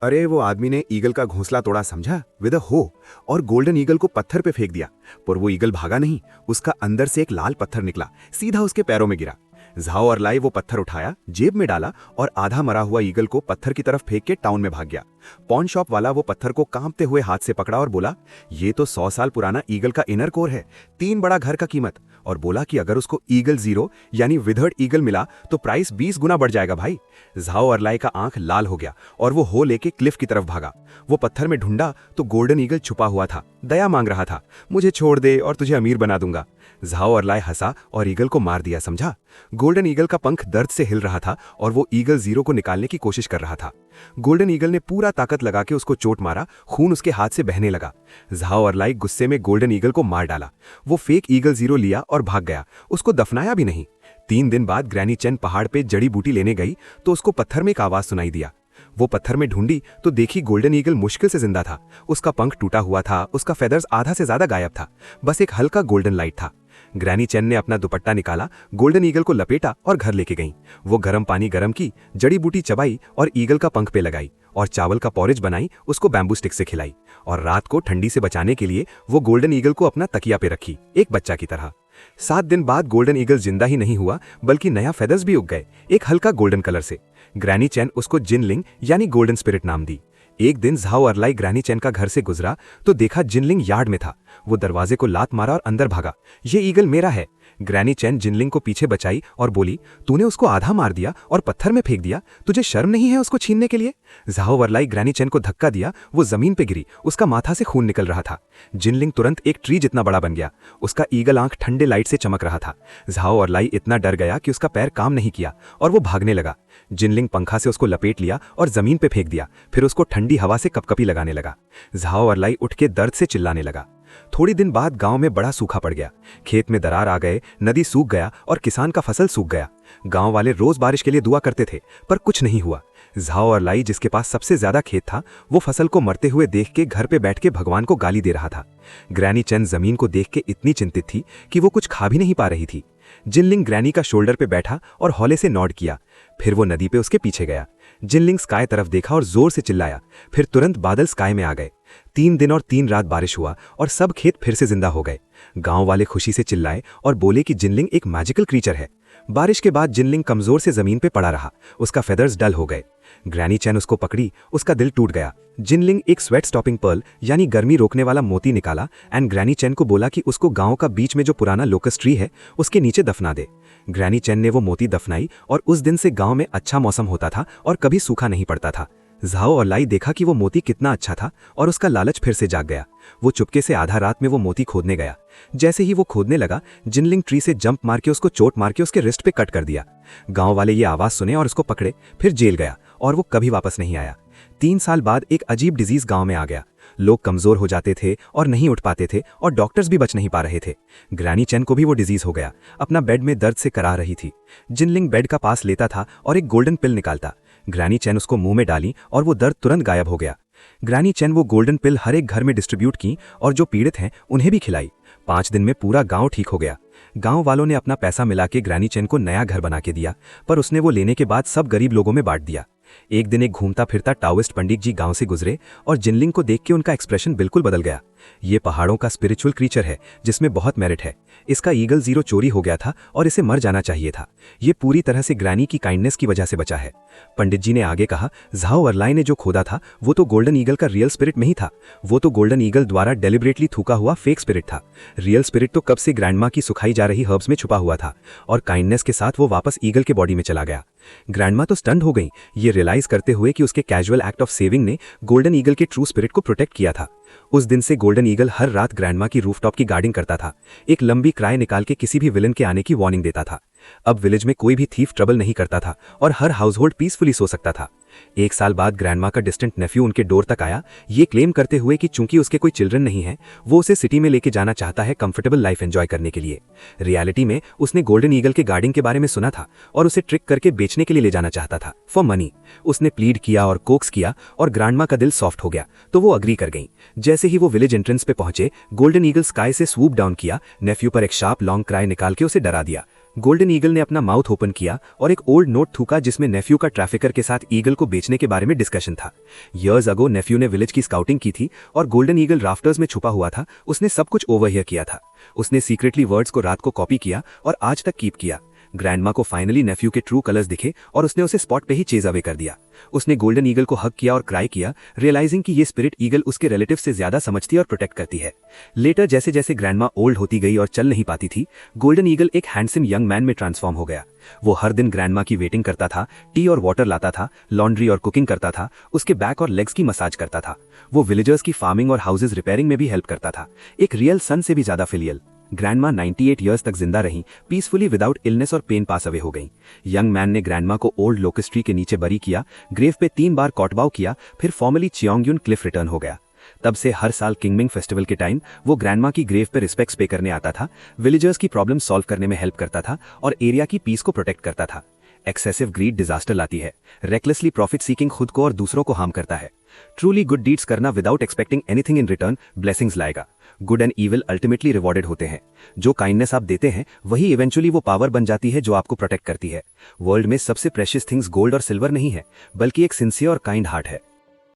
अरे वो आदमी ने ईगल का घोंसला तोड़ा समझा विद अ हो और गोल्डन ईगल को पत्थर पे फेंक दिया। पर वो ईगल भागा नहीं, उसका अंदर से एक लाल पत्थर निकला, सीधा उसके पैरों में गिरा। झाओ और लाई वो पत्थर उठाया, जेब में डाला और आधा मरा हुआ ईगल को पत्थर की तरफ फेंक के टाउन में भाग गया। पॉन शॉप वाला वो पत्थर को कांपते हुए हाथ से पकड़ा और बोला, ये तो 100 साल पुराना ईगल का इनर कोर है, 3 बड़ा घर का कीमत। और बोला कि अगर उसको ईगल जीरो यानी विधर्ड ईगल मिला तो प्राइस 20 गुना बढ़ जाएगा भाई। झाओ और लाई का आंख लाल हो गया और वो हो लेके क्लिफ की तरफ भागा। वो पत्थर में ढूंढा तो गोल्डन ईगल छुपा हुआ था, दया मांग रहा था, मुझे छोड़ दे और तुझे अमीर बना दूंगा। झाओ और लाई हंसा और ईगल को मार दिया समझा। गोल्डन ईगल का पंख दर्द से हिल रहा था और वो ईगल जीरो को निकालने की कोशिश कर रहा था। गोल्डन ईगल ने पूरा ताकत लगा के उसको चोट मारा, खून उसके हाथ से बहने लगा। झाओ और लाई गुस्से में गोल्डन ईगल को मार डाला। वो फेक ईगल जीरो लिया और भाग गया, उसको दफनाया भी नहीं। 3 दिन बाद ग्रैनी चेन पहाड़ पे जड़ी बूटी लेने गई तो उसको पत्थर में एक आवाज सुनाई दिया। वो पत्थर में ढूंढी तो देखी गोल्डन ईगल मुश्किल से जिंदा था। उसका पंख टूटा हुआ था, उसका फेदर्स आधा से ज्यादा गायब था, बस एक हल्का गोल्डन लाइट था। ग्रैनी चेन ने अपना दुपट्टा निकाला, गोल्डन ईगल को लपेटा और घर लेके गई। वो गर्म पानी गर्म की, जड़ी बूटी चबाई और ईगल का पंख पे लगाई और चावल का पॉरेज बनाई, उसको बैम्बू स्टिक से खिलाई। और रात को ठंडी से बचाने के लिए वो गोल्डन ईगल को अपना तकिया पे रखी, एक बच्चा की तरह। 7 दिन बाद गोल्डन ईगल जिंदा ही नहीं हुआ बल्कि नया फेदर्स भी उग गए, एक हल्का गोल्डन कलर से। ग्रैनी चेन उसको जिनलिंग यानी गोल्डन स्पिरिट नाम दी। एक दिन झाओ और लाई ग्रैनी चेन का घर से गुजरा तो देखा जिनलिंग यार्ड में था। वो दरवाजे को लात मारा और अंदर भागा, ये ईगल मेरा है। ग्रैनी चेन जिनलिंग को पीछे बचाई और बोली, तूने उसको आधा मार दिया और पत्थर में फेंक दिया, तुझे शर्म नहीं है उसको छीनने के लिए? झाओ और लाई ग्रैनी चेन को धक्का दिया, वो जमीन पे गिरी, उसका माथा से खून निकल रहा था। जिनलिंग तुरंत एक ट्री जितना बड़ा बन गया, उसका ईगल आंख ठंडे लाइट से चमक रहा था। झाओ और लाई इतना डर गया कि उसका पैर काम नहीं किया और वो भागने लगा। जिनलिंग पंखा से उसको लपेट लिया और जमीन पे फेंक दिया, फिर उसको ठंडी हवा से कपकपी लगाने लगा। झाओ और लाई उठ के दर्द से चिल्लाने लगा। थोड़ी दिन बाद गांव में बड़ा सूखा पड़ गया, खेत में दरार आ गए, नदी सूख गया और किसान का फसल सूख गया। गांव वाले रोज बारिश के लिए दुआ करते थे पर कुछ नहीं हुआ। झाओ और लाई जिसके पास सबसे ज्यादा खेत था, वो फसल को मरते हुए देख के घर पे बैठ के भगवान को गाली दे रहा था। ग्रैनी चेन जमीन को देख के इतनी चिंतित थी कि वो कुछ खा भी नहीं पा रही थी। जिनलिंग ग्रैनी का शोल्डर पे बैठा और हौले से नॉड किया, फिर वो नदी पे उसके पीछे गया। जिनलिंग स्काई तरफ देखा और जोर से चिल्लाया, फिर तुरंत बादल स्काई में आ गए। 3 दिन और 3 रात बारिश हुआ और सब खेत फिर से जिंदा हो गए। गांव वाले खुशी से चिल्लाए और बोले कि जिनलिंग एक मैजिकल क्रीचर है। बारिश के बाद जिनलिंग कमजोर से जमीन पे पड़ा रहा, उसका फेदर्स डल हो गए। ग्रैनी चेन उसको पकड़ी, उसका दिल टूट गया। जिनलिंग एक स्वेट स्टॉपिंग पर्ल यानी गर्मी रोकने वाला मोती निकाला एंड ग्रैनी चेन को बोला कि उसको गांव का बीच में जो पुराना लोकस ट्री है उसके नीचे दफना दे। ग्रैनी चेन ने वो मोती दफनाई और उस दिन से गांव में अच्छा मौसम होता था और कभी सूखा नहीं पड़ता था। झाओ और लाई देखा कि वो मोती कितना अच्छा था और उसका लालच फिर से जाग गया। वो चुपके से आधा रात में वो मोती खोदने गया। जैसे ही वो खोदने लगा, जिनलिंग ट्री से जंप मार के उसको चोट मार के उसके रिस्ट पे कट कर दिया। गांव वाले ये आवाज सुने और उसको पकड़े, फिर जेल गया और वो कभी वापस नहीं आया। 3 साल बाद एक अजीब डिजीज गांव में आ गया। लोग कमजोर हो जाते थे और नहीं उठ पाते थे और डॉक्टर्स भी बच नहीं पा रहे थे। ग्रैनी चेन को भी वो डिजीज हो गया, अपना बेड में दर्द से करा रही थी। जिनलिंग बेड का पास लेता था और एक गोल्डन पिल निकालता। ग्रैनी चेन उसको मुंह में डाली और वो दर्द तुरंत गायब हो गया। ग्रैनी चेन वो गोल्डन पिल हर एक घर में डिस्ट्रीब्यूट की और जो पीड़ित हैं उन्हें भी खिलाई। 5 दिन में पूरा गांव ठीक हो गया। गांव वालों ने अपना पैसा मिला के ग्रैनी चेन को नया घर बना के दिया, पर उसने वो लेने के बाद सब गरीब लोगों में बांट दिया। एक दिन एक घूमता फिरता टाओइस्ट पंडित जी गांव से गुजरे और जिनलिंग को देख के उनका एक्सप्रेशन बिल्कुल बदल गया। ये पहाड़ों का स्पिरिचुअल क्रीचर है जिसमें बहुत मेरिट है। इसका ईगल जीरो चोरी हो गया था और इसे मर जाना चाहिए था। ये पूरी तरह से ग्रैनी की काइंडनेस की वजह से बचा है। पंडित जी ने आगे कहा, झाओ और लाई ने जो खोदा था वो तो गोल्डन ईगल का रियल स्पिरिट नहीं था, वो तो गोल्डन ईगल द्वारा डेलिबरेटली थूका हुआ फेक स्पिरिट था। रियल स्पिरिट तो कब से ग्रैंडमा की सुखाई जा रही हर्ब्स में छुपा हुआ था और काइंडनेस के साथ वो वापस ईगल के बॉडी में चला गया। ग्रैंडमा तो स्टंड हो गई, ये रियलाइज करते हुए कि उसके कैजुअल एक्ट ऑफ सेविंग ने गोल्डन ईगल के ट्रू स्पिरिट को प्रोटेक्ट किया था। उस दिन से गोल्डन ईगल हर रात ग्रैंडमा की रूफटॉप की गार्डिंग करता था, एक लंबी क्राई निकाल के किसी भी विलन के आने की वार्निंग देता था। अब विलेज में कोई भी थीफ ट्रबल नहीं करता था और हर हाउसहोल्ड पीसफुली सो सकता था। 1 साल बाद ग्रैंडमा का डिस्टेंट नेफ्यू उनके डोर तक आया, ये क्लेम करते हुए कि चूंकि उसके कोई चिल्ड्रन नहीं है, वो उसे सिटी में लेके जाना चाहता है कंफर्टेबल लाइफ एंजॉय करने के लिए। रियलिटी में उसने गोल्डन ईगल के गार्डिंग के बारे में सुना था और उसे ट्रिक करके बेचने के लिए ले जाना चाहता था फॉर मनी। उसने प्लीड किया और कोक्स किया और ग्रैंडमा का दिल सॉफ्ट हो गया तो वो अग्री कर गई। जैसे ही वो विलेज एंट्रेंस पे पहुंचे, गोल्डन ईगल स्काई से स्वूप डाउन किया, नेफ्यू पर एक शार्प लॉन्ग क्राई निकाल के उसे डरा दिया। गोल्डन ईगल ने अपना माउथ ओपन किया और एक ओल्ड नोट थूका जिसमें नेफ्यू का ट्रैफिकर के साथ ईगल को बेचने के बारे में डिस्कशन था। ईयर्स अगो नेफ्यू ने विलेज की स्काउटिंग की थी और गोल्डन ईगल राफ्टर्स में छुपा हुआ था। उसने सब कुछ ओवरहियर किया था। उसने सीक्रेटली वर्ड्स को रात को कॉपी किया और आज तक कीप किया। ग्रैंडमा को फाइनली नेफ्यू के ट्रू कलर्स दिखे और उसने उसे स्पॉट पे ही चेज अवे कर दिया। उसने गोल्डन ईगल को हग किया और क्राई किया, रियलाइजिंग कि ये स्पिरिट ईगल उसके रिलेटिव से ज्यादा समझती और प्रोटेक्ट करती है। लेटर जैसे जैसे ग्रैंडमा ओल्ड होती गई और चल नहीं पाती थी, गोल्डन ईगल एक हैंडसम यंग मैन में ट्रांसफॉर्म हो गया। वो हर दिन ग्रैंडमा की वेटिंग करता था, टी और वाटर लाता था, लॉन्ड्री और कुकिंग करता था, उसके बैक और लेग्स की मसाज करता था। वो विलेजर्स की फार्मिंग और हाउसेज रिपेयरिंग में भी हेल्प करता था। एक रियल सन से भी ज्यादा फिलियल। ग्रैंडमा 98 इयर्स तक जिंदा रही, पीसफुली विदाउट इलनेस और पेन पास अवे हो गई। यंग मैन ने ग्रैंडमा को ओल्ड लोकस्ट ट्री के नीचे बरी किया, ग्रेव पे 3 बार कॉटबाव किया, फिर फॉर्मली चियोंगयुन क्लिफ रिटर्न हो गया। तब से हर साल किंगमिंग फेस्टिवल के टाइम वो ग्रैंडमा की ग्रेव पे रिस्पेक्ट्स पे करने आता था, विलेजर्स की प्रॉब्लम सॉल्व करने में हेल्प करता था और एरिया की पीस को प्रोटेक्ट करता था। एक्सेसिव ग्रीड डिजास्टर लाती है। रेकलेसली प्रॉफिट सीकिंग खुद को और दूसरों को हार्म करता है। ट्रूली गुड डीड्स करना without expecting anything in return blessings लाएगा। Good and evil ultimately rewarded होते हैं। जो काइंडनेस आप देते हैं वही इवेंचुअली वो पावर बन जाती है जो आपको प्रोटेक्ट करती है। वर्ल्ड में सबसे प्रेशियस थिंग्स गोल्ड और सिल्वर नहीं है, बल्कि एक सिंसियर और काइंड हार्ट है।